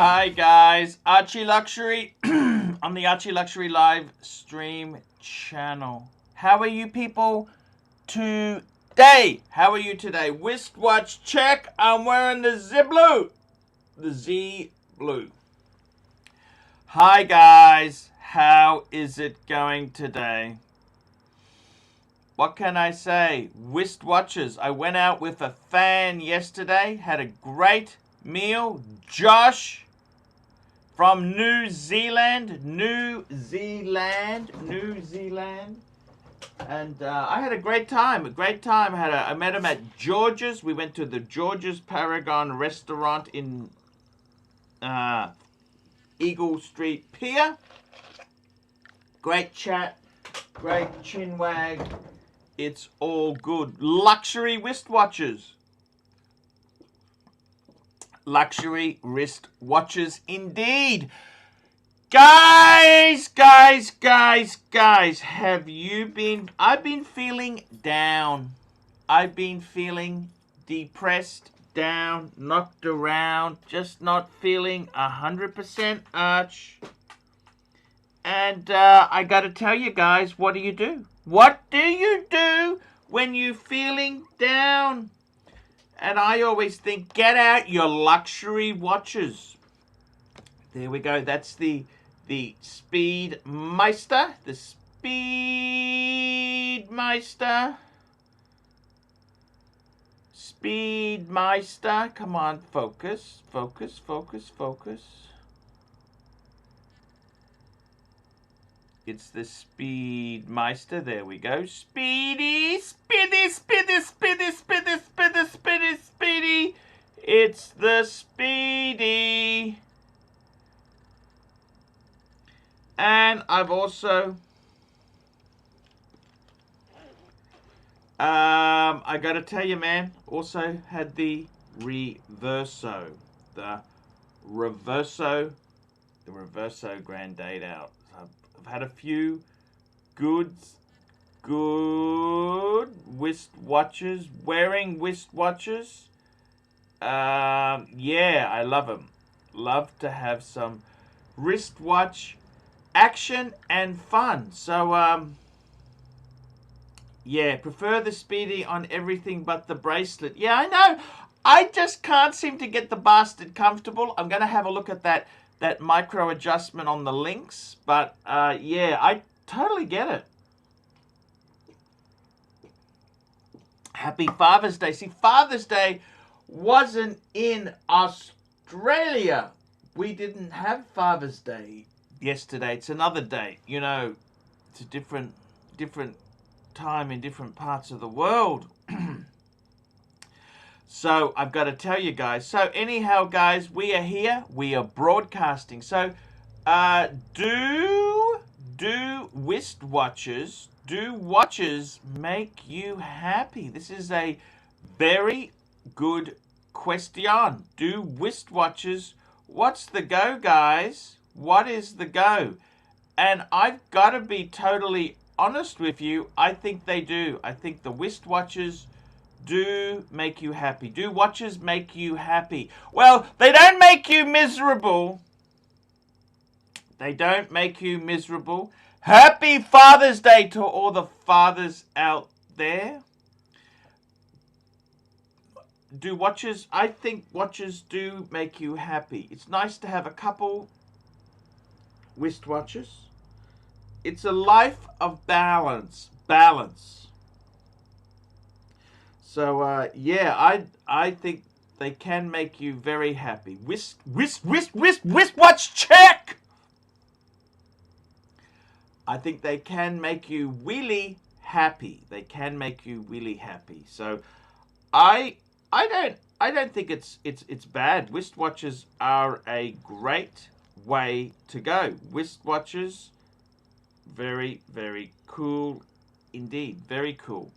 Hi guys, ArchieLuxury on the ArchieLuxury live stream channel. How are you people today? How are you today? Wristwatch check. I'm wearing the Z Blue. The Z Blue. Hi guys, how is it going today? What can I say? Wristwatches. I went out with a fan yesterday, had a great meal. Josh from New Zealand. And I had a great time. I met him at George's. We went to the George's Paragon restaurant in Eagle Street Pier. Great chat. Great chin wag. It's all good. Luxury wristwatches. Luxury wristwatches indeed. Guys, have you been... I've been feeling down. I've been feeling depressed, down, knocked around, just not feeling 100% Arch. And I gotta tell you guys, what do you do? What do you do when you're feeling down? And I always think, get out your luxury watches. There we go. That's the Speedmeister. The Speedmeister. Speedmeister. Come on, focus. It's the Speedmeister. There we go. Speedy. It's the Speedy. And I've also I gotta tell you, man, also had the Reverso. The Reverso Grand Date out. I've had a few good wristwatches, wearing wristwatches. Yeah, I love them. Love to have some wristwatch action and fun. So, yeah, prefer the Speedy on everything but the bracelet. Yeah, I know. I just can't seem to get the bastard comfortable. I'm going to have a look at that micro adjustment on the links. But, yeah, I totally get it. Happy Father's Day. See, Father's Day wasn't in Australia. We didn't have Father's Day yesterday. It's another day. You know, it's a different time in different parts of the world. So I've got to tell you guys. So anyhow, guys, we are here. We are broadcasting. So do wristwatches, do watches make you happy? This is a very good question. Do wristwatches, what's the go, guys? What is the go? And I've got to be totally honest with you. I think they do. I think the wristwatches do make you happy. Do watches make you happy? Well, they don't make you miserable. They don't make you miserable. Happy Father's Day to all the fathers out there. Do watches? I think watches do make you happy. It's nice to have a couple wristwatches. It's a life of balance. So, yeah, I think they can make you very happy. Wristwatch check! I think they can make you really happy. They can make you really happy. So, I don't think it's bad. Wristwatches are a great way to go. Wristwatches, very, very cool indeed. Very cool.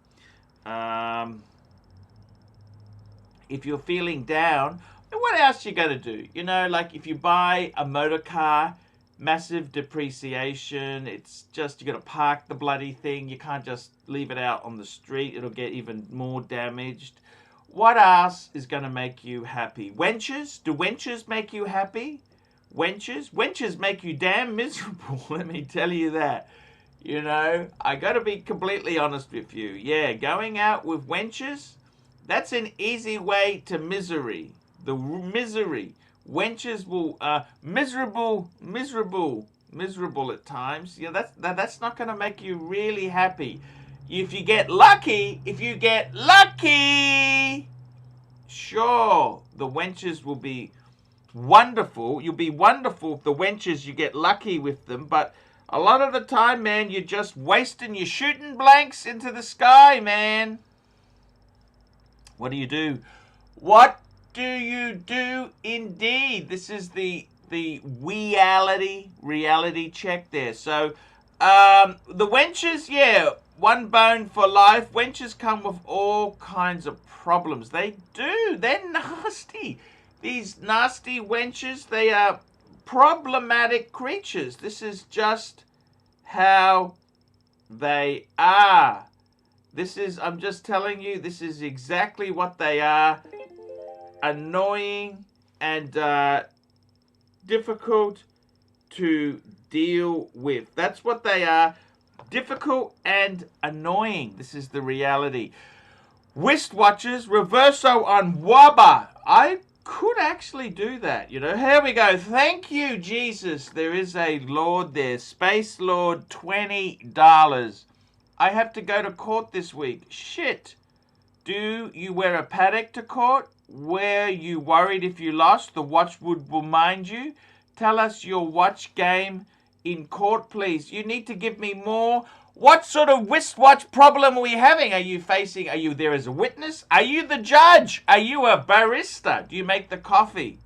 If you're feeling down, what else you gonna do? You know, like if you buy a motor car, massive depreciation. It's just, you gotta park the bloody thing. You can't just leave it out on the street. It'll get even more damaged. What else is gonna make you happy? Wenches? Do wenches make you happy? wenches. Wenches make you damn miserable, let me tell you that. You know, I got to be completely honest with you. Yeah, going out with wenches, that's an easy way to misery. The misery. Wenches will, miserable at times. Yeah, that's not going to make you really happy. If you get lucky, sure, the wenches will be wonderful. You'll be wonderful if the wenches, you get lucky with them, but a lot of the time, man, you're just wasting your shooting blanks into the sky, man. What do you do? What do you do indeed? This is the reality check there. So, the wenches, yeah, one bone for life. Wenches come with all kinds of problems. They do. They're nasty. These nasty wenches, they are problematic creatures. This is just how they are. I'm just telling you, this is exactly what they are. Annoying and difficult to deal with. That's what they are. Difficult and annoying. This is the reality. Wristwatches, reverso on Waba. I could actually do that, you know. Here we go. Thank you, Jesus. There is a Lord there. Space Lord, $20. I have to go to court this week. Shit. Do you wear a paddock to court? Were you worried if you lost? The watch would remind you. Tell us your watch game in court, please. You need to give me more. What sort of wristwatch problem are we having? Are you there as a witness? Are you the judge? Are you a barista? Do you make the coffee?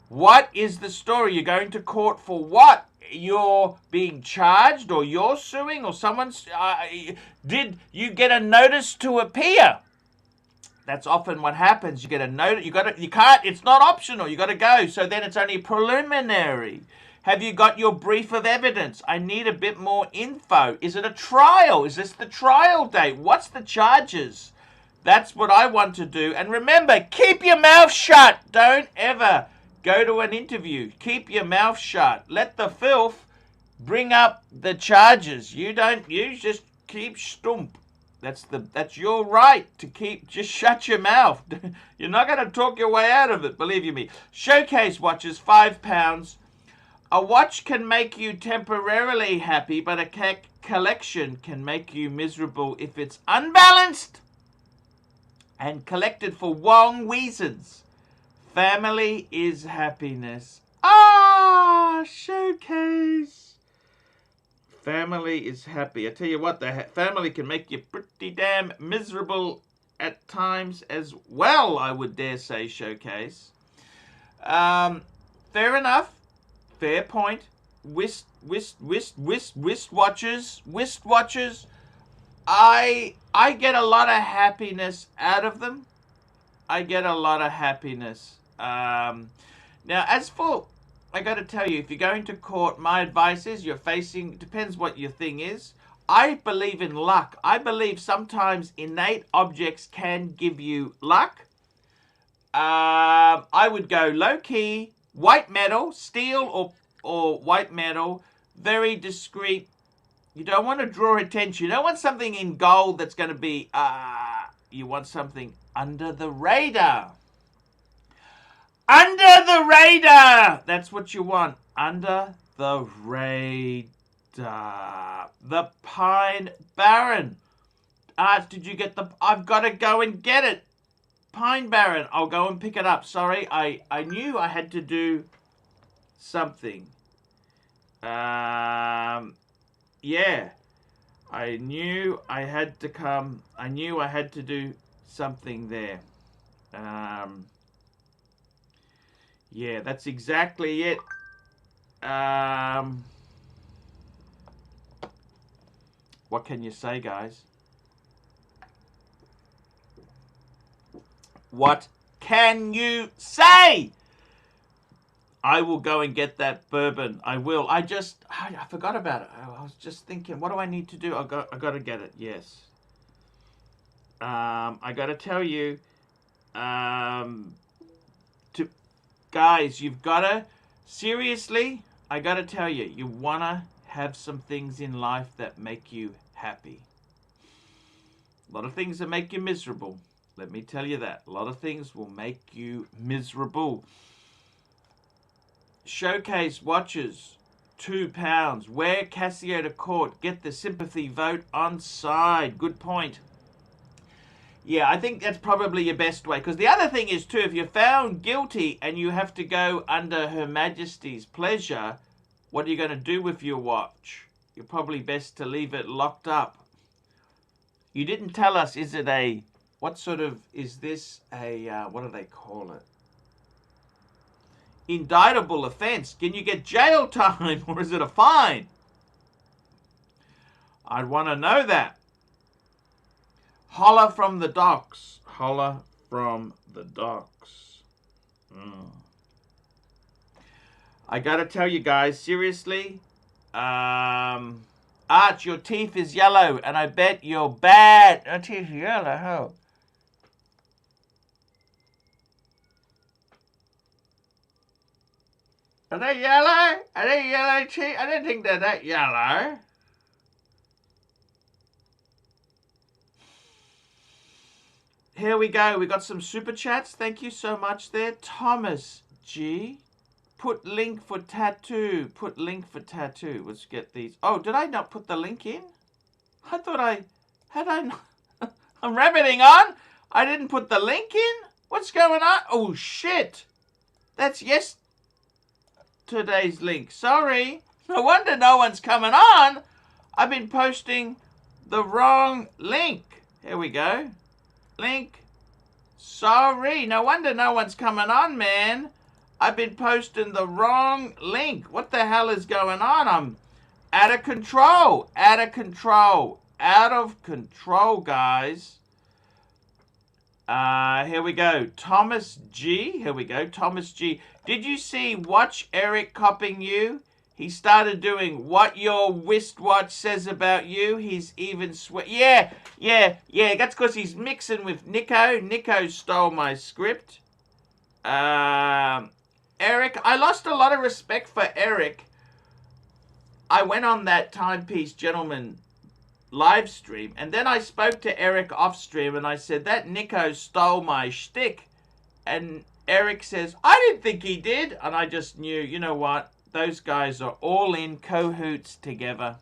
What is the story? You're going to court for what? You're being charged, or you're suing, or someone's... did you get a notice to appear? That's often what happens. You get a notice. It's not optional. You got to go. So then it's only preliminary. Have you got your brief of evidence? I need a bit more info. Is it a trial? Is this the trial date? What's the charges? That's what I want to do. And remember, keep your mouth shut. Don't ever go to an interview. Keep your mouth shut. Let the filth bring up the charges. You just keep stump. That's your right to just shut your mouth. You're not going to talk your way out of it, believe you me. Showcase watches, £5. A watch can make you temporarily happy, but a collection can make you miserable if it's unbalanced and collected for wrong reasons. Family is happiness. Showcase. Family is happy. I tell you what, the family can make you pretty damn miserable at times as well, I would dare say, Showcase. Fair enough. Fair point. Wristwatches. I get a lot of happiness out of them. I get a lot of happiness. Now, as for, I got to tell you, if you're going to court, my advice is depends what your thing is. I believe in luck. I believe sometimes innate objects can give you luck. I would go low-key, white metal, steel or white metal, very discreet. You don't want to draw attention. You don't want something in gold that's going to be, you want something under the radar. Under the radar! That's what you want. Under the radar. The Pine Barren. Did you get I've got to go and get it. Pine Barren. I'll go and pick it up. Sorry, I knew I had to do something. Yeah. I knew I had to come. I knew I had to do something there. Yeah, that's exactly it. What can you say, guys? What can you say? I will go and get that bourbon. I will. I forgot about it. I was just thinking, what do I need to do? I got to get it. Yes. I got to tell you, guys, you've got to Seriously, I gotta tell you, you wanna have some things in life that make you happy. A lot of things that make you miserable. Let me tell you that. A lot of things will make you miserable. Showcase watches, £2. Wear Casio to court. Get the sympathy vote on side. Good point. Yeah, I think that's probably your best way. Because the other thing is, too, if you're found guilty and you have to go under Her Majesty's pleasure, what are you going to do with your watch? You're probably best to leave it locked up. You didn't tell us, is it a... What sort of... Is this a... what do they call it? Indictable offense. Can you get jail time or is it a fine? I'd want to know that. Holler from the docks. Holler from the docks. I gotta tell you guys, seriously, Arch, your teeth is yellow, and I bet you're bad. Your teeth yellow, how? Are they yellow? Are they yellow teeth? I don't think they're that yellow. Here we go. We got some super chats. Thank you so much there. Thomas G. Put link for tattoo. Put link for tattoo. Let's get these. Oh, did I not put the link in? I thought I... Had I not... I'm rabbiting on. I didn't put the link in? What's going on? Oh, shit. That's yesterday's link. Sorry. No wonder no one's coming on. I've been posting the wrong link. Here we go. Link. Sorry. No wonder no one's coming on, man. I've been posting the wrong link. What the hell is going on? I'm out of control. Out of control. Out of control, guys. Here we go. Thomas G. Here we go. Thomas G. Did you see Watch Eric copying you? He started doing what your wristwatch says about you. He's even Yeah. That's because he's mixing with Nico. Nico stole my script. Eric, I lost a lot of respect for Eric. I went on that Timepiece Gentleman live stream, and then I spoke to Eric off stream, and I said, that Nico stole my shtick. And Eric says, I didn't think he did. And I just knew, you know what? Those guys are all in cahoots together.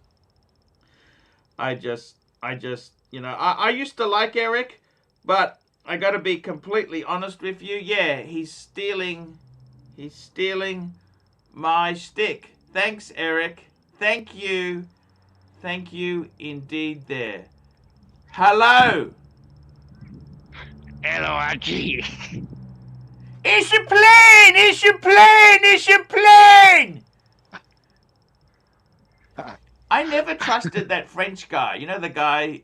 I just, you know, I used to like Eric, but I got to be completely honest with you. Yeah, he's stealing my stick. Thanks, Eric. Thank you. Thank you indeed there. Hello. Hello, Archie. It's a plane! It's a plane! It's a plane! I never trusted that French guy. You know, the guy...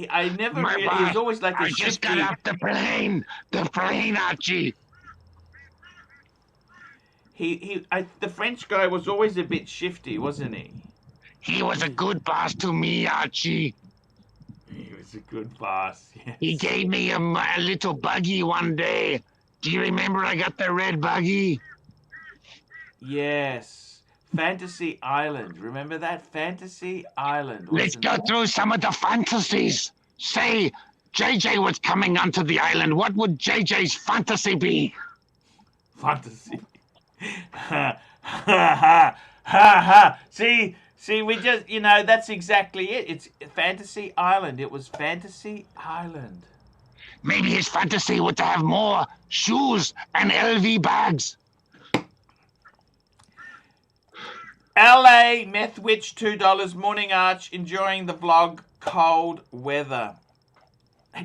I never really... He was always like a I just got off the plane. The plane, Archie. The French guy was always a bit shifty, wasn't he? He was a good boss to me, Archie. He was a good boss, yes. He gave me a little buggy one day. Do you remember I got the red buggy? Yes. Fantasy Island. Remember that? Fantasy Island. Let's go through some of the fantasies. Say, JJ was coming onto the island. What would JJ's fantasy be? Fantasy. Ha, ha, ha, ha, ha. See, we just, you know, that's exactly it. It's Fantasy Island. It was Fantasy Island. Maybe his fantasy was to have more shoes and LV bags. LA Meth Witch, $2. Morning Arch, enjoying the vlog. Cold weather.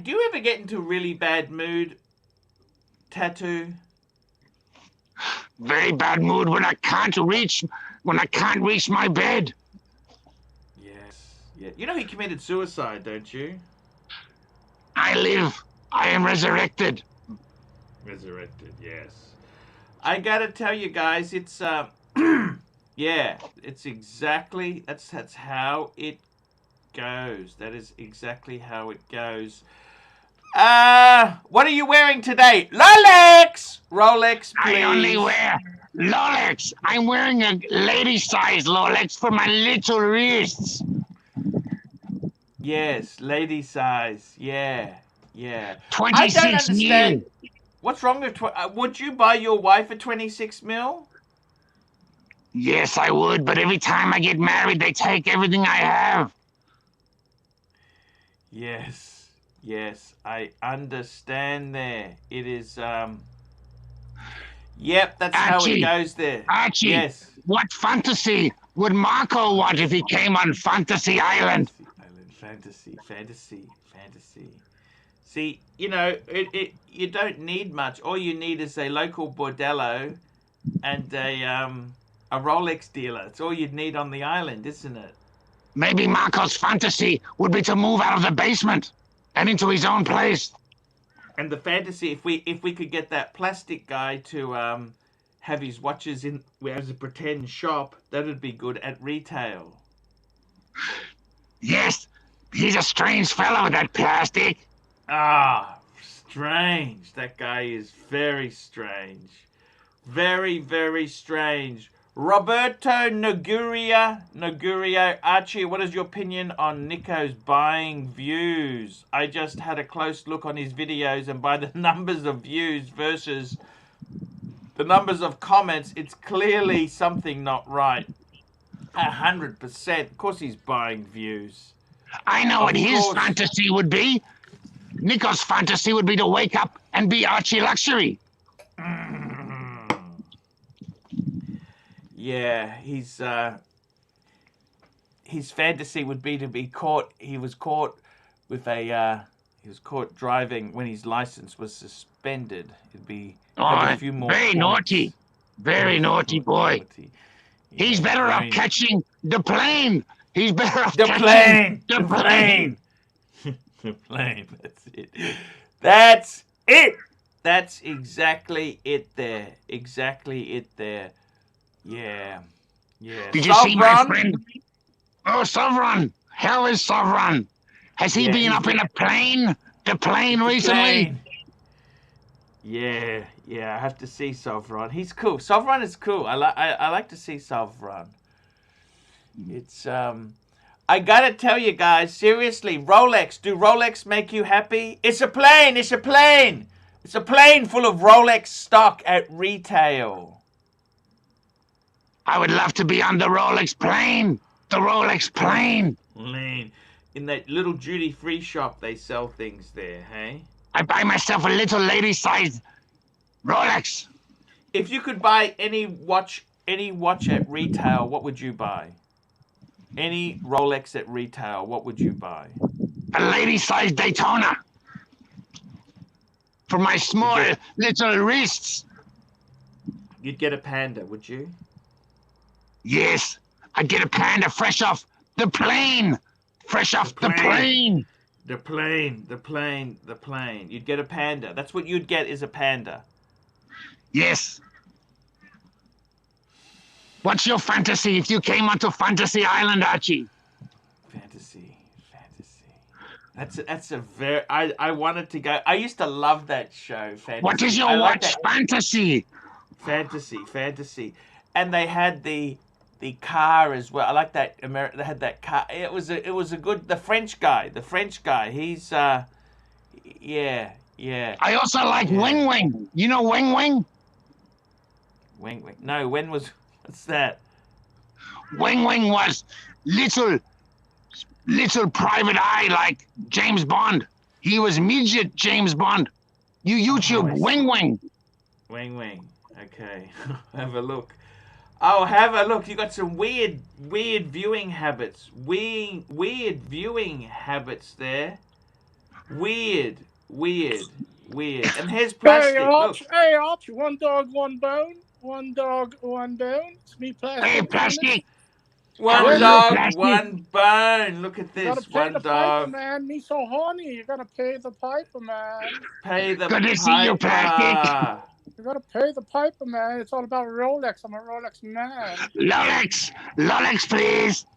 Do you ever get into a really bad mood, Tattoo? Very bad mood when I can't reach my bed. Yes. Yeah. You know he committed suicide, don't you? I live. I am resurrected. Resurrected, yes. I gotta tell you guys, it's yeah, it's exactly that's how it goes. That is exactly how it goes. What are you wearing today? Rolex! Rolex, please. I only wear Rolex. I'm wearing a lady-size Rolex for my little wrists. Yes, lady size. Yeah, yeah. I don't 26 understand. mil. What's wrong with... would you buy your wife a 26 mil? Yes, I would, but every time I get married, they take everything I have. Yes, yes. I understand there. It is, Yep, that's how it Archie, goes there. Archie, Yes. what fantasy would Marco want if he came on Fantasy Island? Fantasy. See, you know, you don't need much. All you need is a local bordello and a Rolex dealer. It's all you'd need on the island, isn't it? Maybe Marco's fantasy would be to move out of the basement and into his own place. And the fantasy, if we could get that plastic guy to have his watches in as a pretend shop, that'd be good at retail. Yes, he's a strange fellow, that plastic. Ah, strange. That guy is very strange. Very, very strange. Roberto Nogurio, Archie, what is your opinion on Nico's buying views? I just had a close look on his videos, and by the numbers of views versus the numbers of comments, it's clearly something not right. 100%. Of course he's buying views. I know what his fantasy would be. Nico's fantasy would be to wake up and be ArchieLuxury. Yeah, his fantasy would be to be caught. He was caught driving when his license was suspended. It'd be a few more very points. naughty. Very naughty boy. Naughty. He's Yeah, better off very- catching the plane. He's better off The catching plane. the plane. The plane. That's it. That's it. That's exactly it there. Exactly it there. Yeah. Yeah. Did you see my Sovereign? friend? Oh, Sovereign. How is Sovereign? Has he Yeah, been he's up in a plane? The plane recently? Plane. Yeah, I have to see Sovereign. He's cool. Sovereign is cool. I like to see Sovereign. It's I gotta tell you guys, seriously, Rolex. Do Rolex make you happy? It's a plane. It's a plane. It's a plane full of Rolex stock at retail. I would love to be on the Rolex plane. The Rolex plane. Lane. In that little duty-free shop, they sell things there, hey? I buy myself a little lady-sized Rolex. If you could buy any watch at retail, what would you buy? Any Rolex at retail, what would you buy? A lady-sized Daytona. For my small little wrists. You'd get a Panda, would you? Yes, I'd get a Panda fresh off the plane. Fresh off the plane. The plane. You'd get a Panda. That's what you'd get, is a Panda. Yes. What's your fantasy if you came onto Fantasy Island, Archie? Fantasy. That's a very... I wanted to go... I used to love that show, Fantasy. What is your watch fantasy? Fantasy. And they had the car as well. I like that. They had that car. It was a good... The French guy. He's... Yeah. I also like Wing Wing. You know Wing Wing? Wing. No, when was... What's that? Wing Wing was little private eye like James Bond. He was midget James Bond. You YouTube Wing Wing. Wing. Okay. Have a look. Oh, have a look. You got some weird viewing habits. Weird viewing habits there. Weird. And here's plastic. Hey, Archie, one dog, one bone. One dog, one bone. It's me, Plastic. Hey, Plastic. One dog, one bone. Look at this. You gotta pay One the dog. piper, man. Me so horny. You gotta pay the piper, man. Pay the Good to see you, Plastic. You gotta pay the piper, man. It's all about Rolex. I'm a Rolex man. Rolex, please.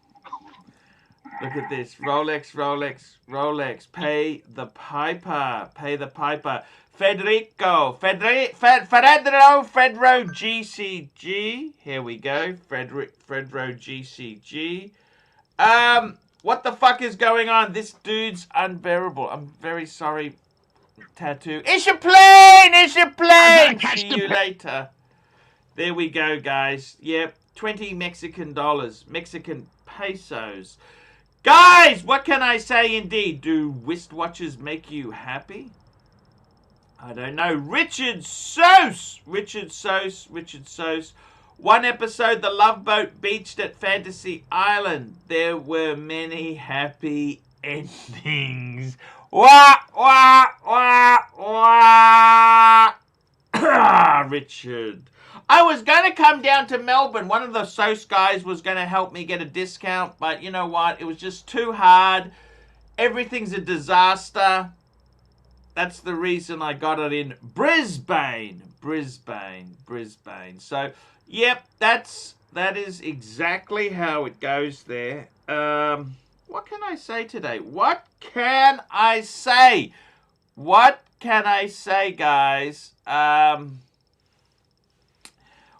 Look at this. Rolex, Rolex, Rolex. Pay the piper. Pay the piper. Federico. Fedro GCG. Here we go. Fedro GCG. What the fuck is going on? This dude's unbearable. I'm very sorry, Tattoo. It's your plane! It's your plane! See you later. There we go, guys. Yep. 20 Mexican dollars. Mexican pesos. Guys, what can I say indeed? Do wristwatches make you happy? I don't know. Richard Sose. One episode, the Love Boat beached at Fantasy Island. There were many happy endings. Wah, wah, wah, wah. Richard. I was going to come down to Melbourne. One of the Sose guys was going to help me get a discount. But you know what? It was just too hard. Everything's a disaster. That's the reason I got it in Brisbane. So, yep, that is exactly how it goes there. What can I say today? What can I say, guys?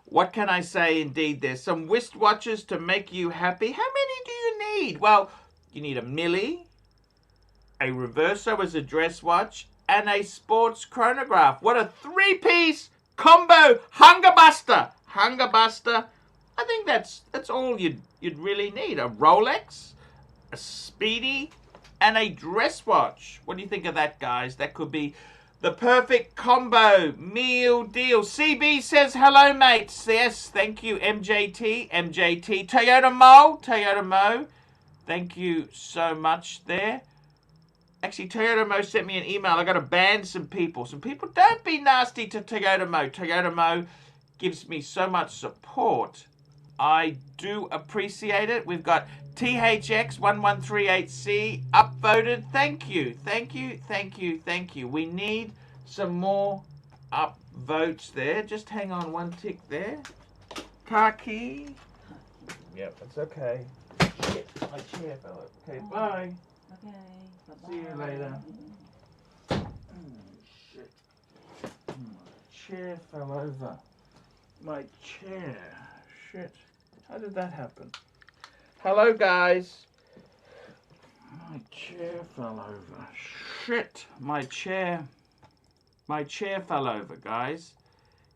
What can I say indeed? There's some wristwatches to make you happy. How many do you need? Well, you need a milli, a reverso as a dress watch, and a sports chronograph. What a three-piece combo hunger buster. I think that's all you'd really need. A Rolex, a Speedy, and a dress watch. What do you think of that, guys? That could be the perfect combo meal deal. CB says hello, mates. Yes, thank you. MJT. Toyota Mo. Thank you so much there. Actually, Toyota Mo sent me an email. I got to ban some people. Don't be nasty to Toyota Mo. Toyota Mo gives me so much support. I do appreciate it. We've got THX1138C upvoted. Thank you. We need some more upvotes there. Just hang on one tick there. Kaki. Yep, that's okay. Shit, my chair fell over. Okay, bye. Okay. Bye-bye. See you later. Shit. My chair fell over. My chair. Shit. How did that happen? Hello, guys. My chair fell over. Shit. My chair fell over, guys.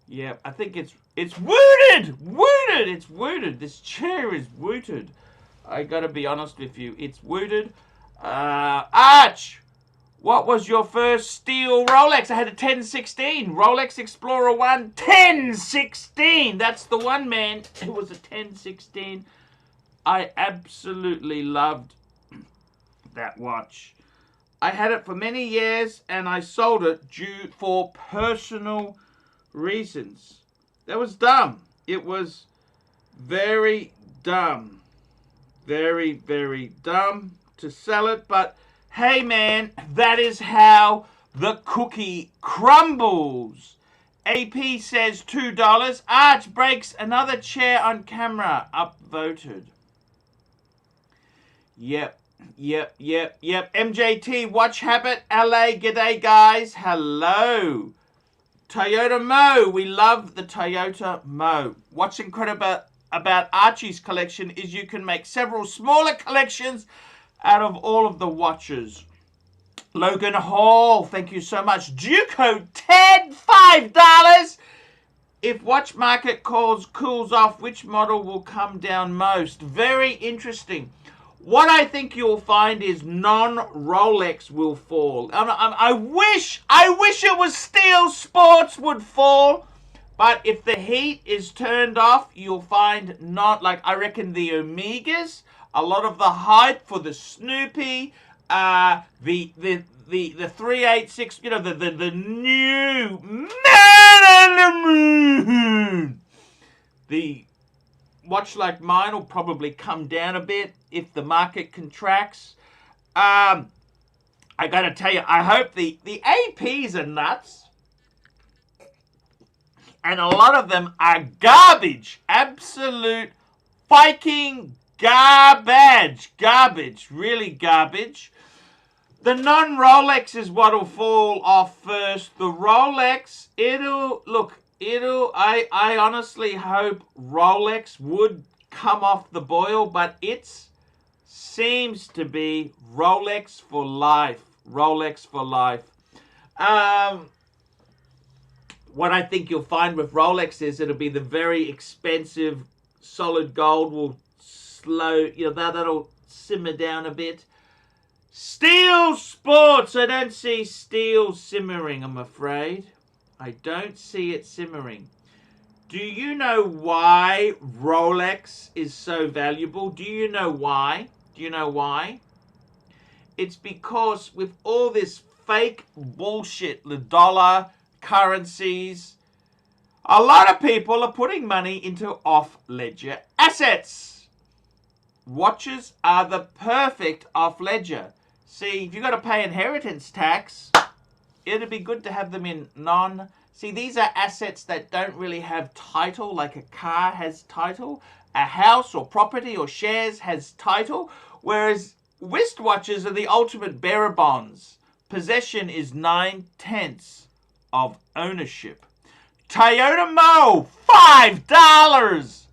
Yeah, I think it's wooted. It's wooted. This chair is wooted. I gotta be honest with you. It's wooted. Arch, what was your first steel Rolex? I had a 1016. Rolex Explorer 1 1016. That's the one, man. It was a 1016. I absolutely loved that watch. I had it for many years and I sold it due for personal reasons. That was dumb. It was very dumb. Very, very dumb to sell it, but hey man, that is how the cookie crumbles. AP says $2. Arch breaks another chair on camera. Upvoted. Yep. MJT, watch habit. LA, g'day guys. Hello. Toyota Mo, we love the Toyota Mo. What's incredible about Archie's collection is you can make several smaller collections out of all of the watches. Logan Hall, thank you so much. Duco, Ted, $5. If watch market cools off, which model will come down most? Very interesting. What I think you'll find is non-Rolex will fall. I wish it was steel sports would fall. But if the heat is turned off, you'll find not, like, I reckon the Omegas, a lot of the hype for the Snoopy, the 386, you know, the new Man on the Moon. The watch like mine will probably come down a bit if the market contracts. I gotta tell you, I hope the APs are nuts. And a lot of them are garbage. Absolute fucking Garbage. Garbage. Really garbage. The non-Rolex is what'll fall off first. The Rolex, I honestly hope Rolex would come off the boil, but it seems to be Rolex for life. Rolex for life. What I think you'll find with Rolex is it'll be the very expensive solid gold will that'll simmer down a bit. Steel sports. I don't see steel simmering, I'm afraid. I don't see it simmering. Do you know why Rolex is so valuable? Do you know why? Do you know why? It's because with all this fake bullshit, the dollar, currencies, a lot of people are putting money into off-ledger assets. Watches are the perfect off-ledger. See, if you've got to pay inheritance tax, it'd be good to have them in See, these are assets that don't really have title, like a car has title. A house or property or shares has title, whereas wristwatches are the ultimate bearer bonds. Possession is 9/10 of ownership. Toyota Mo, $5.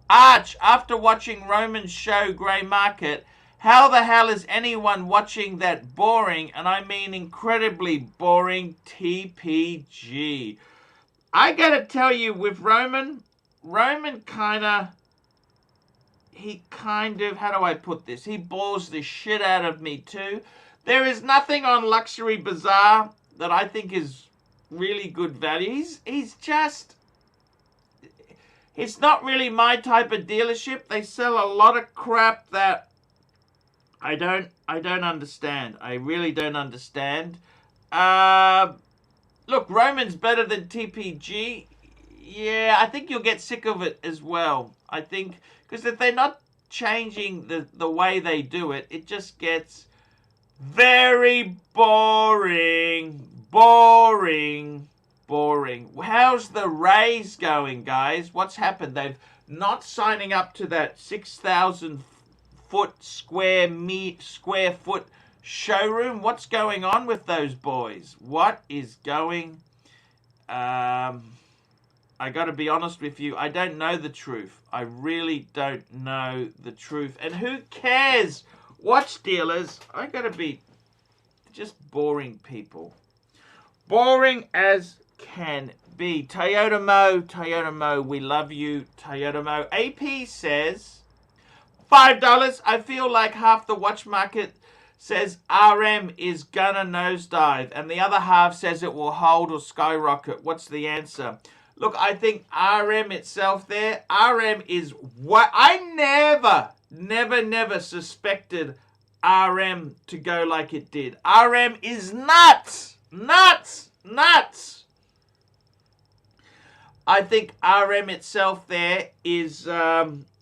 Arch, after watching Roman's show Grey Market, how the hell is anyone watching that boring, and I mean incredibly boring, TPG? I gotta tell you, with Roman kind of, how do I put this? He bores the shit out of me too. There is nothing on Luxury Bazaar that I think is really good value. He's just, it's not really my type of dealership. They sell a lot of crap that I don't understand. I really don't understand. Look, Roman's better than TPG. Yeah, I think you'll get sick of it as well. I think, because if they're not changing the way they do it, it just gets very boring. Boring. How's the Rays going, guys? What's happened? They've not signing up to that 6,000 square foot showroom. What's going on with those boys? What is going? I got to be honest with you. I don't know the truth. I really don't know the truth. And who cares? Watch dealers. I got to be just boring people. Boring as can be. Toyota Mo, we love you, Toyota Mo. AP says $5. I feel like half the watch market says RM is gonna nosedive, and the other half says it will hold or skyrocket. What's the answer? Look, I think RM itself there, RM is what I never suspected RM to go like it did. RM is nuts. I think RM itself there is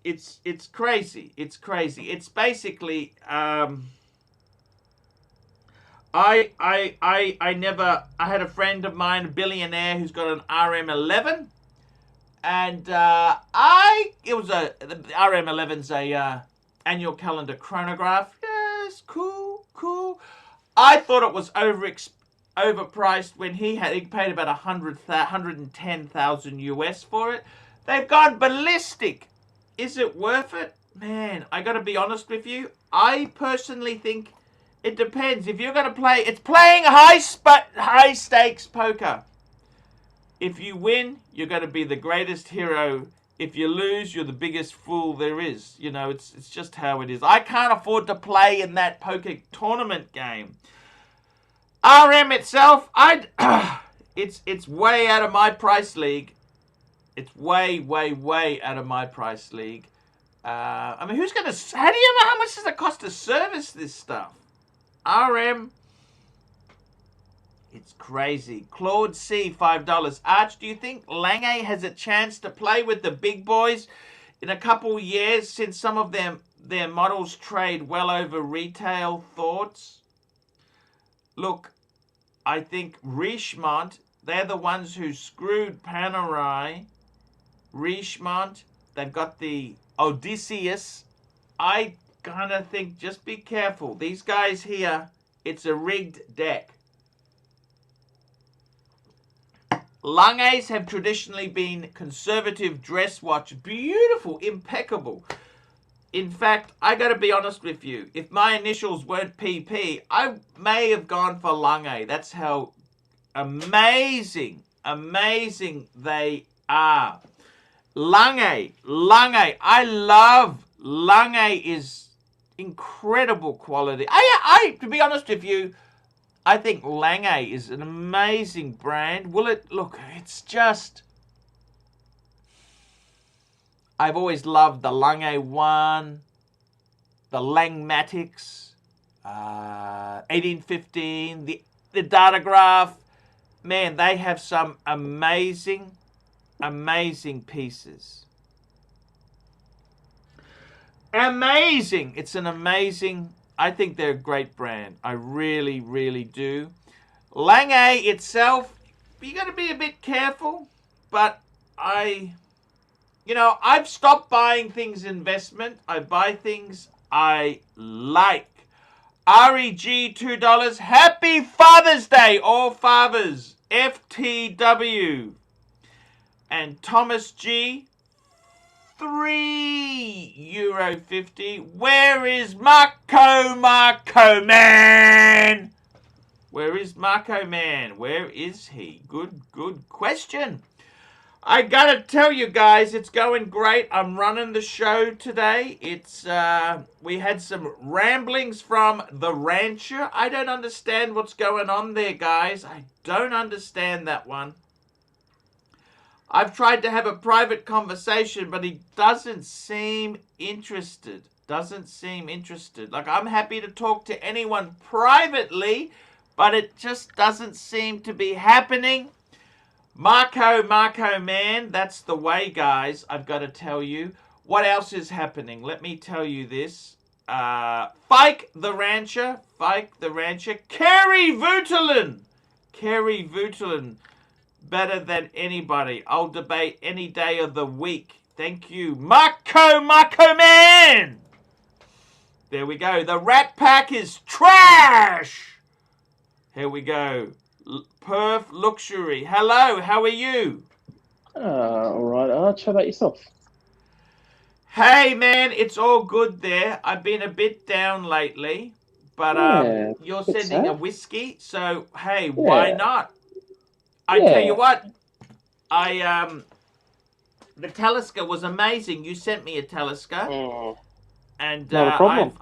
it's crazy. It's crazy. It's basically I had a friend of mine, a billionaire, who's got an RM11, and the RM11's a annual calendar chronograph. Yes, cool. I thought it was overpriced when he paid about 110,000 US for it. They've gone ballistic. Is it worth it? Man, I got to be honest with you. I personally think it depends. If you're going to play, it's playing high stakes poker. If you win, you're going to be the greatest hero. If you lose, you're the biggest fool there is. You know, it's just how it is. I can't afford to play in that poker tournament game. RM itself, it's way out of my price league. It's way out of my price league. I mean, how do you know how much does it cost to service this stuff? RM, it's crazy. Claude C, $5. Arch, do you think Lange has a chance to play with the big boys in a couple years, since some of their models trade well over retail? Thoughts? Look, I think Richemont, they're the ones who screwed Panerai. Richemont, they've got the Odysseus. I kind of think just be careful. These guys here, it's a rigged deck. Langes have traditionally been conservative dress watch. Beautiful, impeccable. In fact, I got to be honest with you. If my initials weren't PP, I may have gone for Lange. That's how amazing they are. Lange. I love Lange. Is incredible quality. I to be honest with you, I think Lange is an amazing brand. Will it look? It's just. I've always loved the Lange 1, the Langmatics, 1815, the Datograph. Man, they have some amazing pieces. Amazing. It's an amazing, I think they're a great brand. I really do. Lange itself, you got to be a bit careful, but I've stopped buying things investment. I buy things I like. REG $2. Happy Father's Day, all fathers. FTW. And Thomas G, €3.50. Where is Marco Man? Where is Marco Man? Where is he? Good question. I gotta tell you guys, it's going great. I'm running the show today. It's we had some ramblings from the rancher. I don't understand what's going on there, guys. I don't understand that one. I've tried to have a private conversation, but he doesn't seem interested. Like, I'm happy to talk to anyone privately, but it just doesn't seem to be happening. Marco Man, that's the way, guys. I've got to tell you. What else is happening? Let me tell you this. Fike the Rancher. Kerry Vutelen. Better than anybody. I'll debate any day of the week. Thank you. Marco Man. There we go. The Rat Pack is trash. Here we go. Perf Luxury. Hello, how are you? All right, Arch. How about yourself? Hey, man, it's all good there. I've been a bit down lately, but you're sending a whiskey, so hey, why not? I tell you what, the Talisker was amazing. You sent me a Talisker, and not a problem.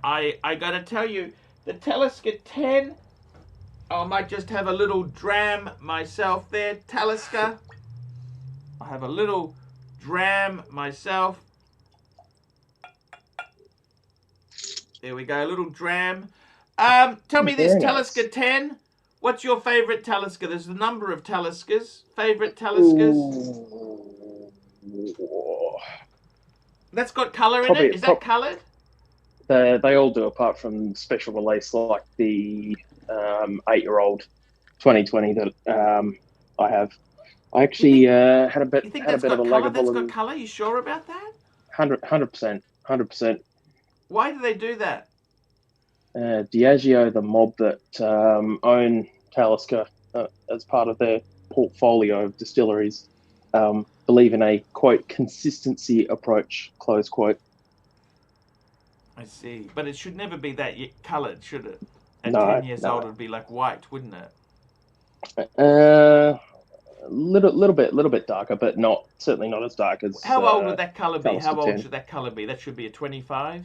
I got to tell you, the Talisker 10. I might just have a little dram myself there, Talisker. I'll have a little dram myself. There we go, a little dram. Tell me this, Talisker 10. What's your favorite Talisker? There's a number of Taliskers. Favorite Taliskers? That's got colour in it? Is that coloured? They all do, apart from special release like the 8-year-old 2020 that I have. I actually had a bit of a leg that's got colour? You sure about that? 100%. Why do they do that? Diageo, the mob that own Talisker as part of their portfolio of distilleries, believe in a, quote, consistency approach, close quote. I see. But it should never be that coloured, should it? At No, 10 years old, it would be like white, wouldn't it? Little bit darker, but certainly not as dark as. How old would that colour be? How old 10. should that colour be? That should be a 25.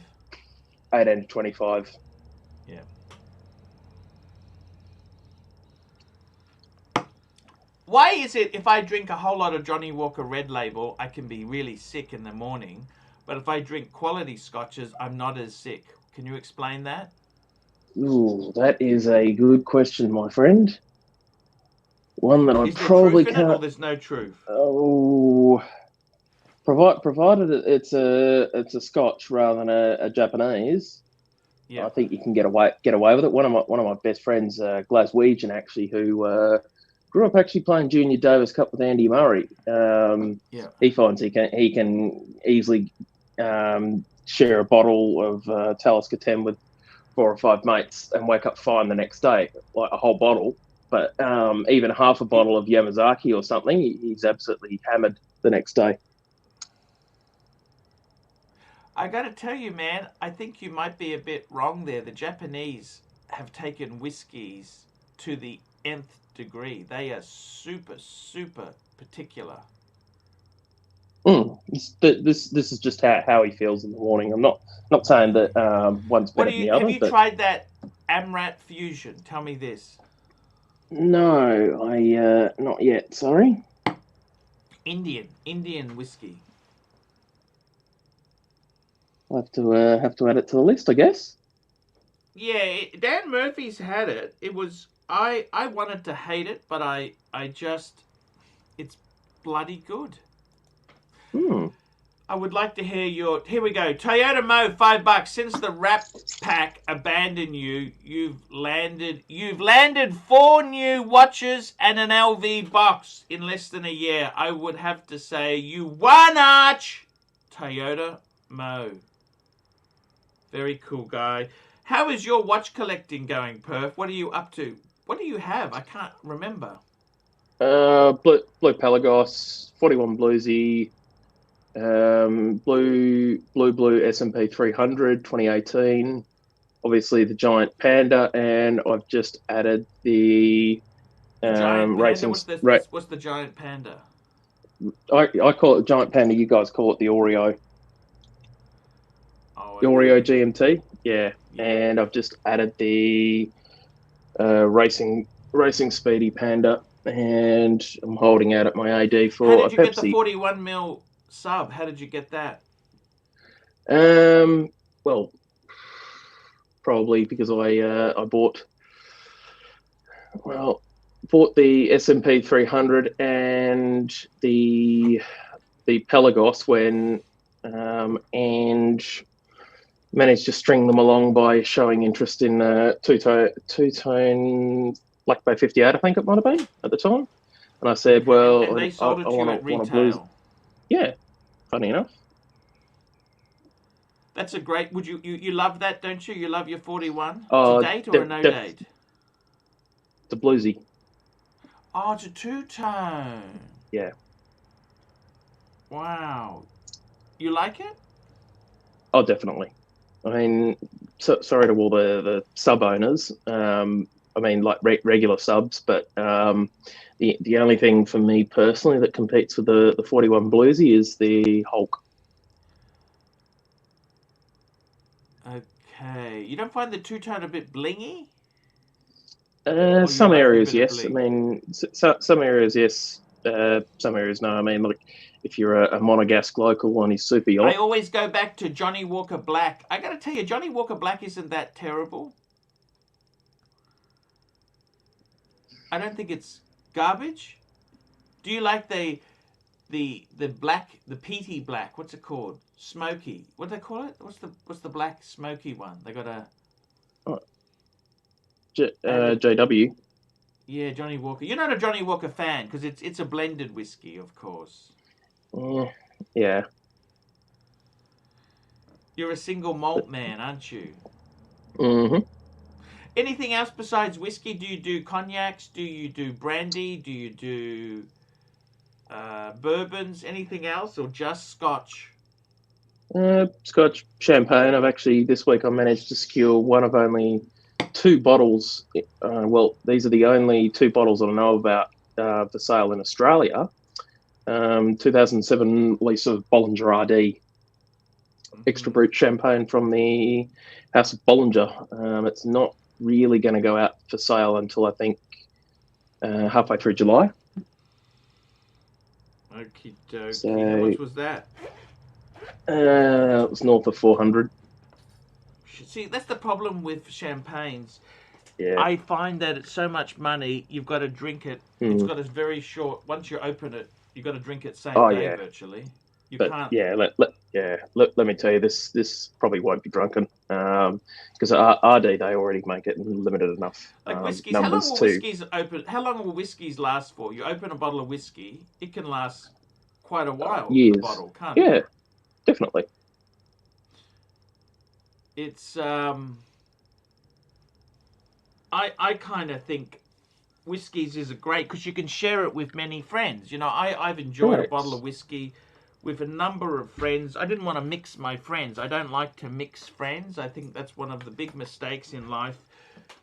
18 to 25. Yeah. Why is it if I drink a whole lot of Johnny Walker Red Label, I can be really sick in the morning, but if I drink quality scotches, I'm not as sick? Can you explain that? Ooh, that is a good question, my friend. One that I probably can't. Or there's no truth. Oh, provided it's a Scotch rather than a Japanese. Yeah. I think you can get away with it. One of my best friends, Glaswegian, actually, who grew up actually playing Junior Davis Cup with Andy Murray. He finds he can easily share a bottle of Talisker 10 with 4 or 5 mates and wake up fine the next day, like a whole bottle. But even half a bottle of Yamazaki or something, he's absolutely hammered the next day. I got to tell you, man, I think you might be a bit wrong there. The Japanese have taken whiskies to the nth degree. They are super, super particular. This is just how he feels in the morning. I'm not saying that one's better than the other. Have you tried that Amrat Fusion? Tell me this. No, I not yet. Sorry. Indian whiskey. I'll have to add it to the list, I guess. Yeah, Dan Murphy's had it. It was I wanted to hate it, but I just it's bloody good. I would like to hear your... Here we go. Toyota Mo, $5. Since the Wrap Pack abandoned you, you've landed 4 new watches and an LV box in less than a year. I would have to say you won, Arch. Toyota Mo. Very cool guy. How is your watch collecting going, Perf? What are you up to? What do you have? I can't remember. Blue Pelagos, 41 Bluesy, blue S&P 300 2018, obviously the Giant Panda, and I've just added the racing. What's the Giant Panda? I call it Giant Panda. You guys call it the Oreo. Oh, the Oreo GMT, yeah. And I've just added the racing Speedy Panda, and I'm holding out at my AD for a Pepsi. How did you get the 41mm sub? How did you get that? Well, probably because I bought the S&P 300 and the Pelagos when and managed to string them along by showing interest in two-tone Black Bay 58, I think it might have been at the time. And I said, well, and they sold it to you at retail. Yeah, funny enough. That's a great. Would you love that, don't you? You love your 41. To date or a no date? It's a bluesy. Oh, it's a two-tone. Yeah. Wow. You like it? Oh, definitely. I mean, sorry to all the sub owners. I mean, like regular subs, but the only thing for me personally that competes with the 41 Bluesy is the Hulk. Okay. You don't find the two-tone a bit blingy? Some areas, yes. I mean, some areas, yes. Some areas, no. I mean, like, if you're a Monegasque local on his super yacht. I always go back to Johnny Walker Black. I got to tell you, Johnny Walker Black isn't that terrible. I don't think it's garbage. Do you like the black, the peaty black? What's it called? Smoky. What do they call it? What's the black smoky one? They got a JW. Yeah, Johnny Walker. You're not a Johnny Walker fan because it's a blended whiskey, of course. Yeah. You're a single malt man, aren't you? Mm-hmm. Anything else besides whiskey? Do you do cognacs? Do you do brandy? Do you do bourbons? Anything else, or just Scotch? Scotch, champagne. I've actually this week I managed to secure one of only 2 bottles. Well, these are the only 2 bottles that I know about for sale in Australia. 2007 lease of Bollinger RD. Extra brut champagne from the House of Bollinger. It's not really going to go out for sale until I think halfway through July. Okie dokie. So, how much was that? It was north of 400. See, that's the problem with champagnes. Yeah. I find that it's so much money, you've got to drink it. It's got a very short... Once you open it, you've got to drink it same day, virtually. You can't... Yeah, let me tell you, this probably won't be drunken. Because RD, they already make it in limited enough like whiskeys, numbers how long will whiskeys last for? You open a bottle of whiskey, it can last quite a while. Years. The bottle, can't it? Yeah, definitely. it's I kind of think whiskies is great because you can share it with many friends. You know, I've enjoyed a bottle of whiskey with a number of friends. I didn't want to mix my friends. I don't like to mix friends. I think that's one of the big mistakes in life.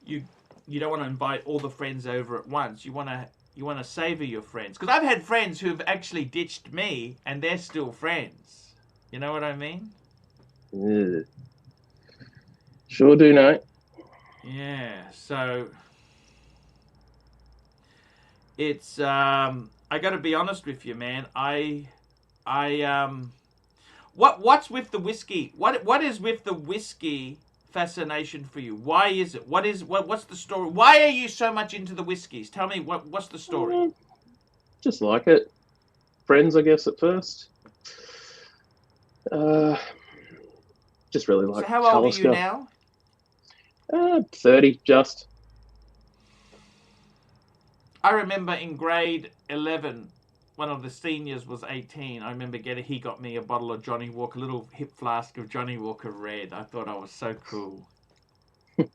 You don't want to invite all the friends over at once. You want to savor your friends. Because I've had friends who've actually ditched me and they're still friends. You know what I mean? Yeah. Sure do know. Yeah, so it's I got to be honest with you, man. What's with the whiskey? What is with the whiskey fascination for you? Why is it? What's the story? Why are you so much into the whiskeys? Tell me what's the story? Just like it. Friends, I guess, at first. Just really like So how old are you Talisker. now? 30, just. I remember in grade 11, one of the seniors was 18. I remember he got me a bottle of Johnny Walker, a little hip flask of Johnny Walker Red. I thought I was so cool. I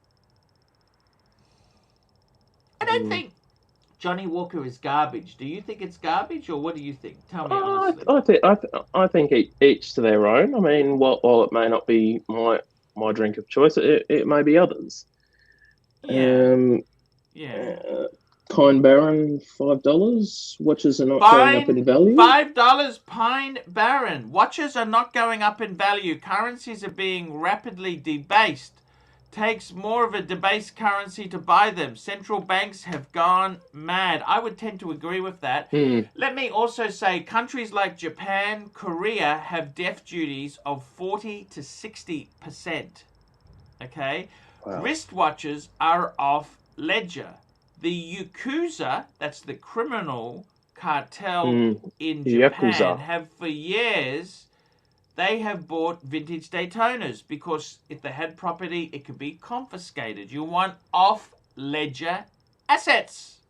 don't think Johnny Walker is garbage. Do you think it's garbage, or what do you think? Tell me honestly. I think each to their own. I mean, while it may not be my drink of choice, it may be others. Yeah. Pine Barren, $5. Watches are not going up in value. $5 Pine Barren. Watches are not going up in value. Currencies are being rapidly debased. Takes more of a debased currency to buy them. Central banks have gone mad. I would tend to agree with that. Let me also say countries like Japan, Korea have death duties of 40 to 60%. Okay? Wow. Wristwatches are off ledger. The Yakuza, that's the criminal cartel in Japan, have for years, they have bought vintage Daytonas because if they had property, it could be confiscated. You want off-ledger assets.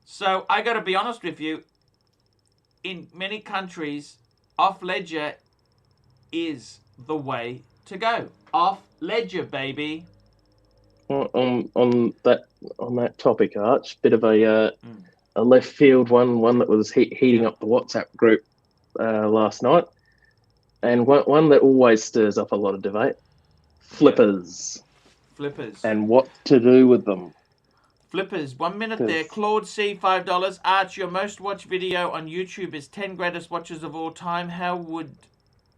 So I got to be honest with you, in many countries, off-ledger is the way to go. Off-ledger, baby. On that topic, Arch, bit of a left field one that was heating up the WhatsApp group last night, and one that always stirs up a lot of debate: flippers. Flippers. And what to do with them. Flippers. 1 minute there. Claude C, $5. Arch, your most watched video on YouTube is 10 greatest watches of all time. How would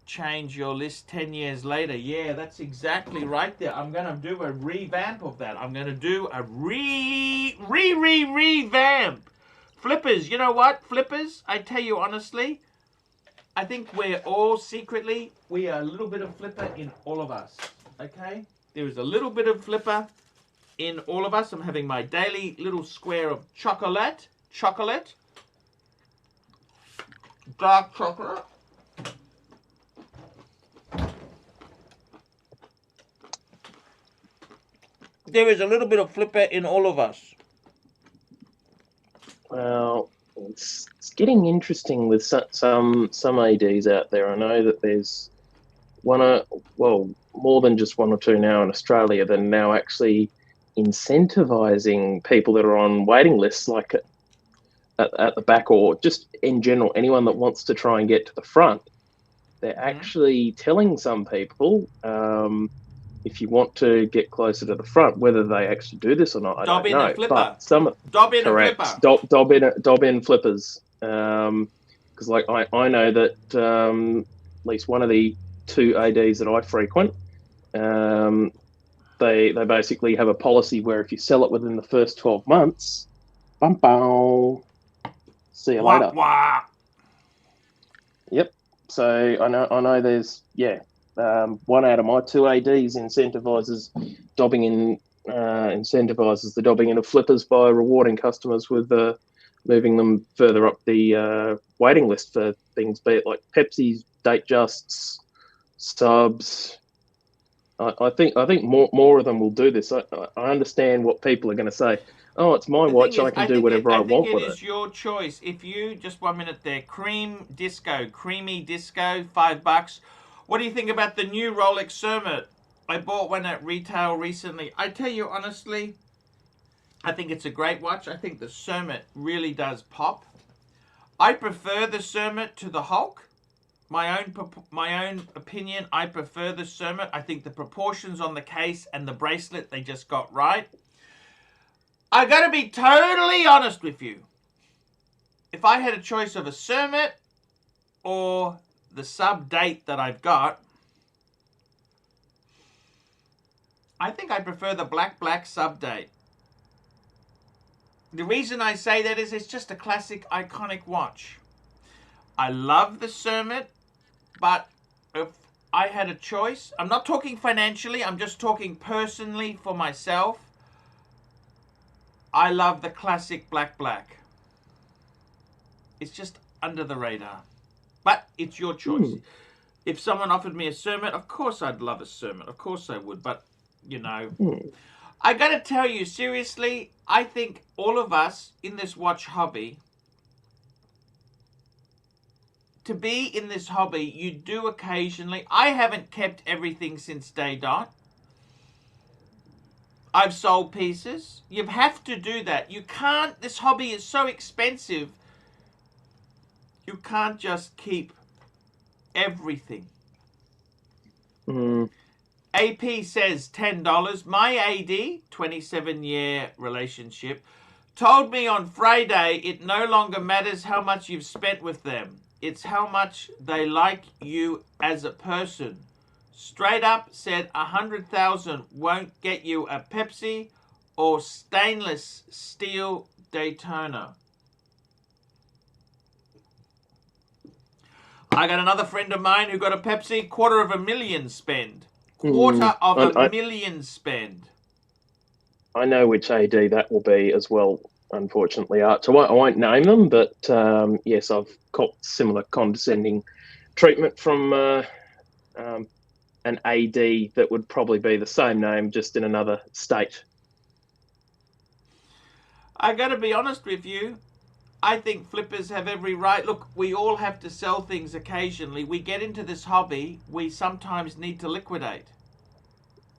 change your list 10 years later? Yeah, that's exactly right there. I'm going to do a revamp of that. I'm going to do a revamp. Flippers, you know what? Flippers, I tell you honestly, I think we're all secretly, we are a little bit of flipper in all of us. Okay? There is a little bit of flipper in all of us. I'm having my daily little square of chocolate. Dark chocolate. There is a little bit of flipper in all of us. Well, it's getting interesting with some ADs out there. I know that there's more than just one or two now in Australia that are now actually incentivizing people that are on waiting lists, like at the back, or just in general, anyone that wants to try and get to the front. They're actually telling some people, if you want to get closer to the front, whether they actually do this or not, I don't know. But dob in flippers. Because I know that at least one of the two ADs that I frequent, they basically have a policy where if you sell it within the first 12 months, see you later. Wah. Yep. So I know there's one out of my two ADs incentivizes the dobbing in of flippers by rewarding customers with moving them further up the waiting list for things, be it like Pepsi's, Date Justs, subs. I think more of them will do this. I understand what people are going to say. Oh, it's my watch. I can do whatever I want with it. It is your choice. If you, just 1 minute there, creamy disco, $5. What do you think about the new Rolex I bought one at retail recently. I tell you honestly, I think it's a great watch. I think the Cermet really does pop. I prefer the Cermet to the Hulk. My own opinion, I prefer the Cermet. I think the proportions on the case and the bracelet, they just got right. I gotta be totally honest with you. If I had a choice of a Cermet or the sub date that I've got, I think I prefer the black sub date. The reason I say that is it's just a classic, iconic watch. I love the Cermet, but if I had a choice, I'm not talking financially, I'm just talking personally for myself. I love the classic black. It's just under the radar. But it's your choice. If someone offered me a Cermet, of course I'd love a Cermet. Of course I would. But, you know, I got to tell you, seriously, I think all of us in this watch hobby, to be in this hobby, you do occasionally. I haven't kept everything since day dot. I've sold pieces. You have to do that. You can't, this hobby is so expensive. You can't just keep everything. AP says $10. My AD, 27-year relationship, told me on Friday it no longer matters how much you've spent with them. It's how much they like you as a person. Straight up said 100,000 won't get you a Pepsi or stainless steel Daytona. I got another friend of mine who got a Pepsi, $250,000 spend. $250,000 spend. I know which AD that will be as well, unfortunately, Arch. I won't name them, but yes, I've got similar condescending treatment from an AD that would probably be the same name, just in another state. I got to be honest with you. I think flippers have every right. Look, we all have to sell things occasionally. We get into this hobby, we sometimes need to liquidate.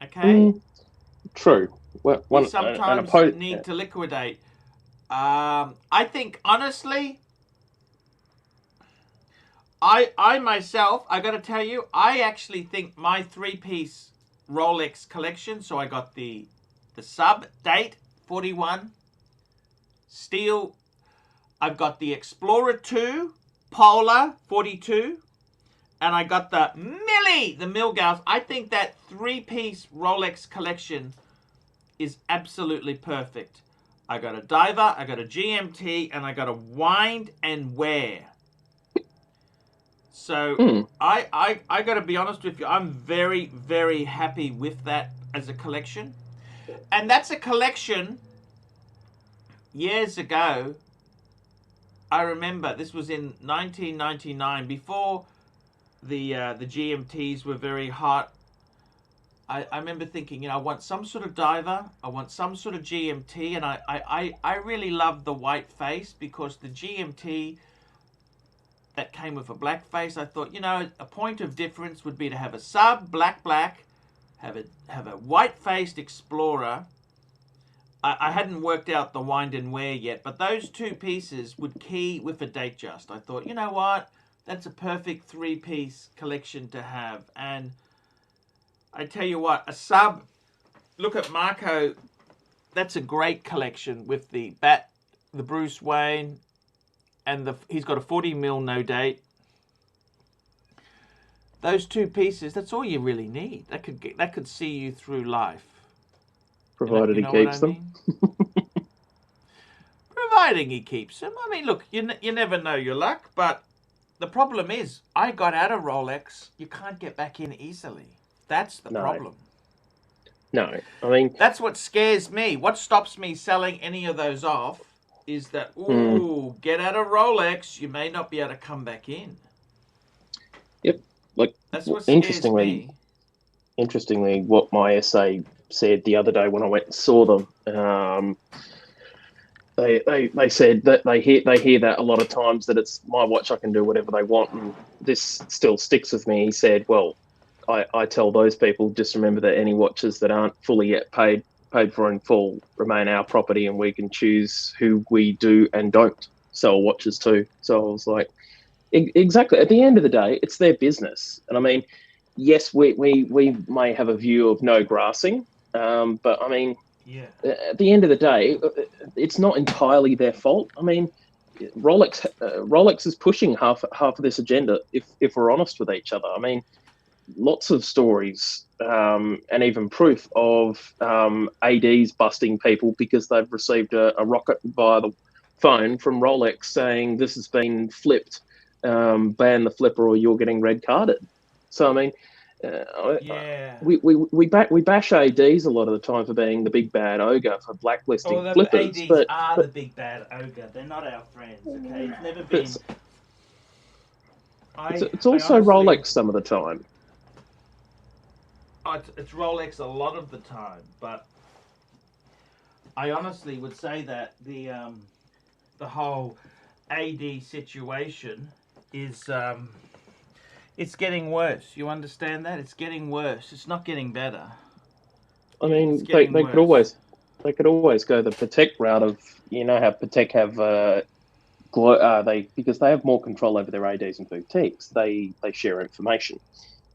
Okay? True. Well, we sometimes need to liquidate. I think, honestly, I myself, I got to tell you, I actually think my three-piece Rolex collection, so I got the sub date, 41, steel. I've got the Explorer 2, Polar, 42, and I got the Milgauss. I think that three-piece Rolex collection is absolutely perfect. I got a diver, I got a GMT, and I got a wind and wear. So I got to be honest with you, I'm very, very happy with that as a collection. And that's a collection years ago. I remember this was in 1999, before the GMTs were very hot. I remember thinking, you know, I want some sort of diver, I want some sort of GMT, and I really loved the white face, because the GMT that came with a black face, I thought, you know, a point of difference would be to have a sub, black, have a white-faced Explorer. I hadn't worked out the wind and wear yet, but those two pieces would key with a date just. I thought, you know what? That's a perfect three-piece collection to have. And I tell you what, a sub, look at Marco, that's a great collection with the bat, the Bruce Wayne, and he's got a 40mm no date. Those two pieces, that's all you really need. That could see you through life. Provided he keeps them. Providing he keeps them. I mean, look, you never know your luck, but the problem is, I got out of Rolex. You can't get back in easily. That's the problem. No, I mean... That's what scares me. What stops me selling any of those off is that, get out of Rolex, you may not be able to come back in. Yep. Like, that's what scares me. Interestingly, what my essay said the other day when I went and saw them, they said that they hear that a lot of times, that it's my watch, I can do whatever they want, and this still sticks with me. He said, well, I tell those people, just remember that any watches that aren't fully yet paid for in full remain our property, and we can choose who we do and don't sell watches to. So I was like, exactly. At the end of the day, it's their business. And I mean, yes, we may have a view of no grassing, but I mean, at the end of the day, it's not entirely their fault. I mean, Rolex is pushing half of this agenda. If we're honest with each other, I mean, lots of stories and even proof of ADs busting people because they've received a rocket via the phone from Rolex saying this has been flipped, ban the flipper or you're getting red carded. So I mean, we bash ADs a lot of the time for being the big bad ogre for blacklisting flippers. ADs are the big bad ogre. They're not our friends. Okay, it's never been. It's also honestly, Rolex some of the time. It's Rolex a lot of the time, but I honestly would say that the whole AD situation is it's getting worse. You understand that? It's getting worse. It's not getting better. I mean, they could always go the Patek route of, you know how Patek have because they have more control over their ADs and boutiques. They share information.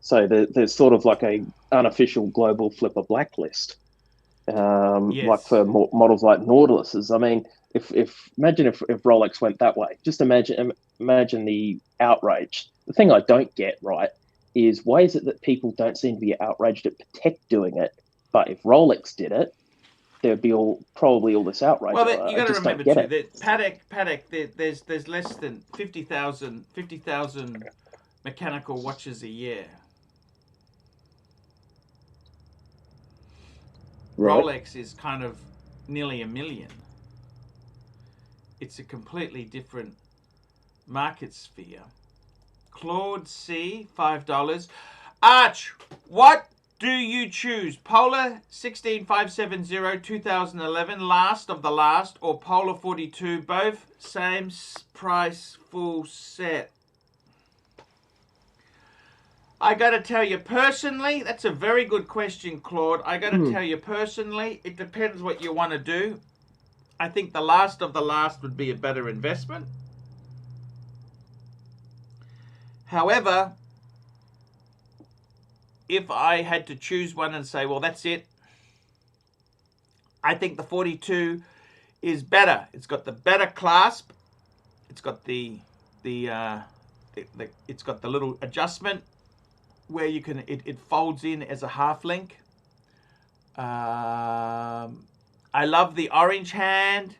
So there's sort of like a unofficial global flipper blacklist, like for models like Nautiluses. I mean, imagine if Rolex went that way. Just imagine the outrage. The thing I don't get right is why is it that people don't seem to be outraged at Patek doing it, but if Rolex did it, there'd be probably all this outrage. Well, you got to remember too that Patek, there's less than 50,000 mechanical watches a year. Right. Rolex is kind of nearly 1 million. It's a completely different market sphere. Claude C, $5. Arch, what do you choose? Polar 16570 2011, last of the last, or Polar 42, both same price, full set? I got to tell you personally, that's a very good question, Claude. I got to tell you personally, it depends what you want to do. I think the last of the last would be a better investment. However, if I had to choose one and say, well, that's it, I think the 42 is better. It's got the better clasp. It's got it's got the little adjustment where you can it folds in as a half link. I love the orange hand.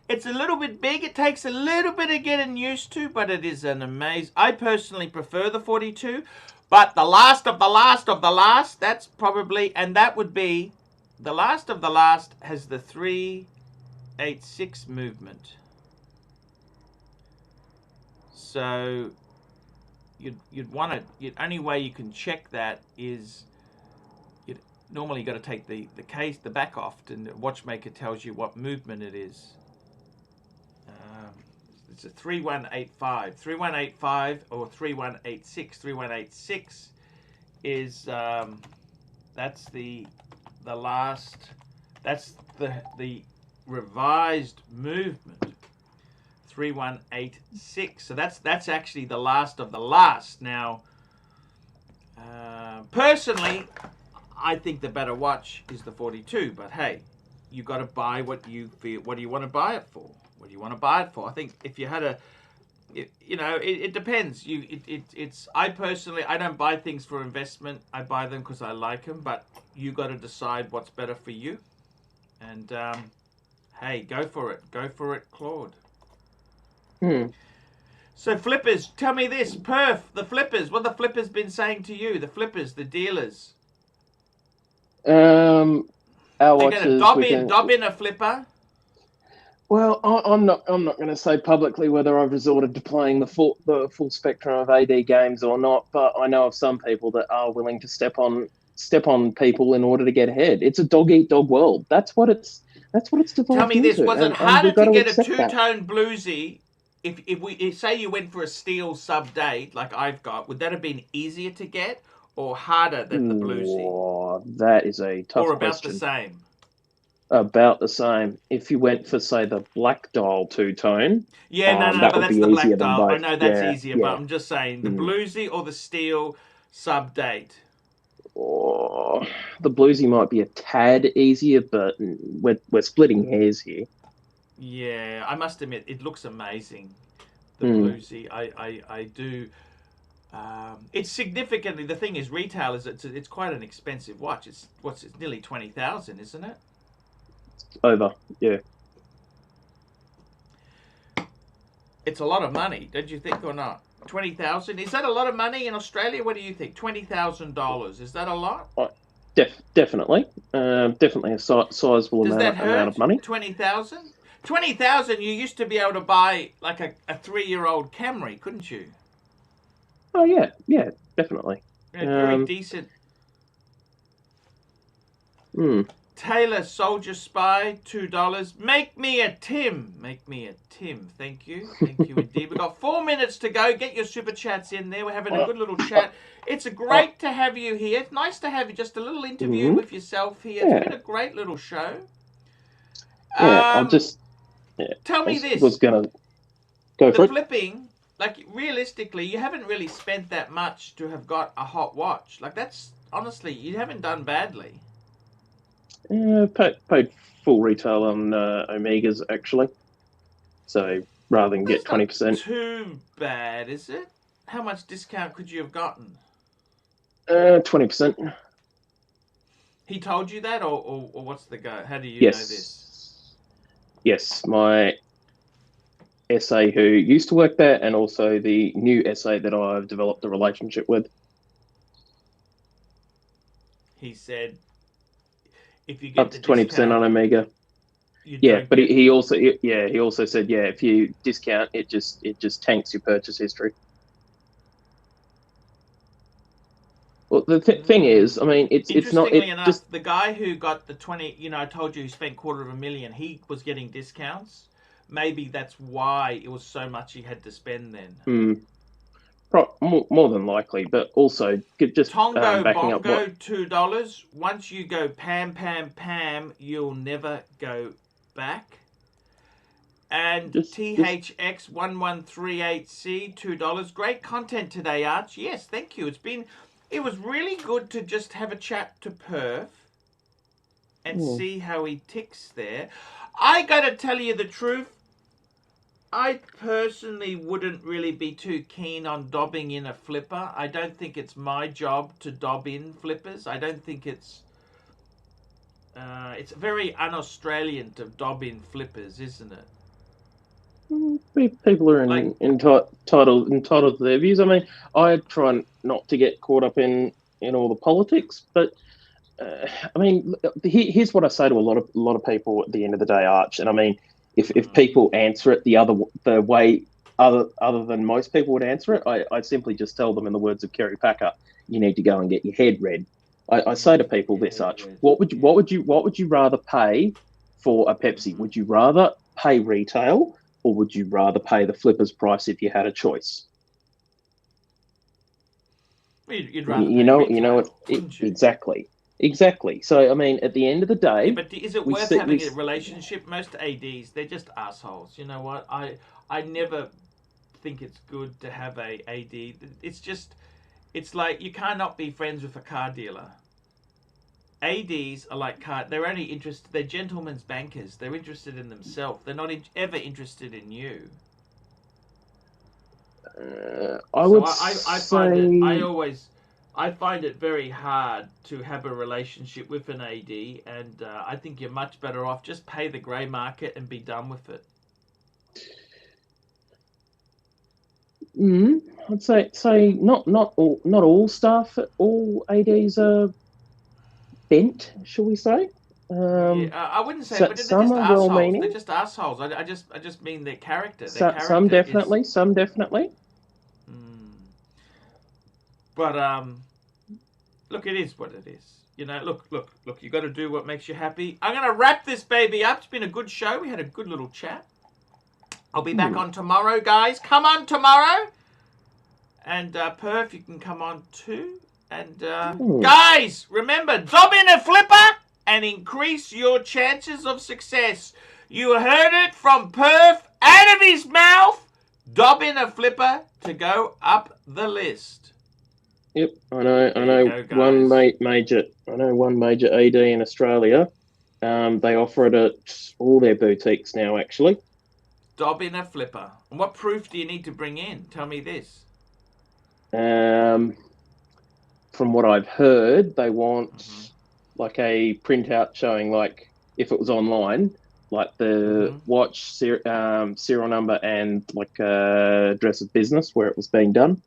It's a little bit big. It takes a little bit of getting used to, but it is an amazing. I personally prefer the 42, but the last of the last of the last, that's probably, and that would be, the last of the last has the 386 movement. So you'd want to, the only way you can check that is normally you got to take the case, the back off, and the watchmaker tells you what movement it is. It's a 3185. 3185 or 3186. 3186 is that's the last. That's the revised movement. 3186. So that's actually the last of the last. Now, personally, I think the better watch is the 42. But hey, you got to buy what you feel. What do you want to buy it for? What do you want to buy it for? I think if you had it depends. It's. I personally, I don't buy things for investment. I buy them because I like them. But you got to decide what's better for you. And hey, go for it. Go for it, Claude. So flippers, tell me this, Perf, the flippers. What have the flippers been saying to you? The flippers, the dealers. Our They're watches. Going to dob in a flipper. Well, I'm not going to say publicly whether I've resorted to playing the full spectrum of AD games or not, but I know of some people that are willing to step on people in order to get ahead. It's a dog eat dog world. That's what it's devolved. Tell me this: was it harder to get a two-tone bluesy? If we say you went for a steel sub date like I've got, would that have been easier to get, or harder than the bluesy? Oh, that is a tough Or about question. the same? About the same. If you went for, say, the black dial two-tone, Yeah, no, that but would that's be the easier black than dial. I both. know that's Yeah, easier, but yeah. I'm just saying the bluesy or the steel sub-date. Oh, the bluesy might be a tad easier, but we're splitting hairs here. Yeah, I must admit, it looks amazing. The Mm. bluesy, I do. It's significantly. The thing is, retail is it's quite an expensive watch. It's nearly 20,000, isn't it? Over, yeah. It's a lot of money, don't you think, or not? 20,000, is that a lot of money in Australia? What do you think? $20,000, is that a lot? Definitely, definitely a sizable Does that amount of hurt? money. 20,000. 20,000. You used to be able to buy like a 3-year-old Camry, couldn't you? Oh yeah, definitely. Yeah, very decent. Taylor Soldier Spy, $2. Make me a Tim. Make me a Tim. Thank you. Thank you indeed. We've got 4 minutes to go. Get your super chats in there. We're having a good little chat. It's great to have you here. It's nice to have you. Just a little interview with yourself here. It's been a great little show. I'll just... tell me this. Was going to go for the it. flipping, like, realistically, you haven't really spent that much to have got a hot watch. Like, that's... Honestly, you haven't done badly. Paid full retail on Omegas, actually. So rather than get 20%. Not too bad, is it? How much discount could you have gotten? 20%. He told you that, or what's the go? How do you know this? Yes, my SA who used to work there, and also the new SA that I've developed a relationship with. He said, if you get up to 20% on Omega. Yeah, but he also said, yeah, if you discount, it just tanks your purchase history. Well, the thing is, I mean, it's not. Interestingly enough, the guy who got the 20, I told you he spent $250,000. He was getting discounts. Maybe that's why it was so much he had to spend then. More than likely, but also just Tongo backing Bongo, up what... $2. Once you go pam pam pam, you'll never go back. And THX1138C, $2. Great content today, Arch. Yes, thank you. It was really good to just have a chat to Perth and see how he ticks there. I gotta tell you the truth. I personally wouldn't really be too keen on dobbing in a flipper. I don't think it's my job to dob in flippers. I don't think it's very un-Australian to dob in flippers, isn't it? People are entitled to their views. I mean, I try not to get caught up in all the politics, but I mean, here's what I say to a lot of people at the end of the day, Arch. And I mean, if people answer it the way other than most people would answer it, I simply just tell them, in the words of Kerry Packer, you need to go and get your head read. I say to people this, Arch: what would you rather pay for a Pepsi? Would you rather pay retail, or would you rather pay the flipper's price if you had a choice? You'd rather pay retail, Exactly. So, I mean, at the end of the day... Yeah, but is it worth having a relationship? Most ADs, they're just assholes. You know what? I never think it's good to have a AD. It's like you cannot be friends with a car dealer. ADs are like they're only interested, they're gentlemen's bankers. They're interested in themselves. They're not ever interested in you. I find it very hard to have a relationship with an AD, and I think you're much better off just pay the grey market and be done with it. I'd say not all staff, all ADs are bent, shall we say? I wouldn't say, but they're just assholes. Well-meaning. They're just assholes. I just mean their character. Some definitely. But look, it is what it is. Look. You got to do what makes you happy. I'm gonna wrap this baby up. It's been a good show. We had a good little chat. I'll be back on tomorrow, guys. Come on tomorrow. And Perth, you can come on too. And guys, remember, dob in a flipper and increase your chances of success. You heard it from Perth out of his mouth. Dob in a flipper to go up the list. Yep, I know one major ED in Australia. They offer it at all their boutiques now, actually. Dob in a flipper. And what proof do you need to bring in? Tell me this. From what I've heard, they want like a printout showing, like, if it was online, like the watch serial number and like address of business where it was being done.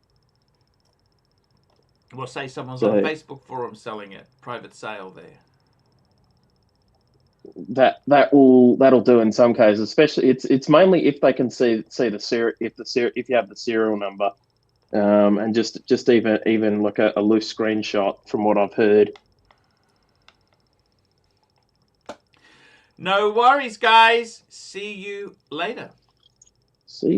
We'll say someone's on Facebook forum selling it, private sale there. That'll do in some cases. Especially it's mainly if they can see the if you have the serial number. And just even like a loose screenshot from what I've heard. No worries, guys. See you later. See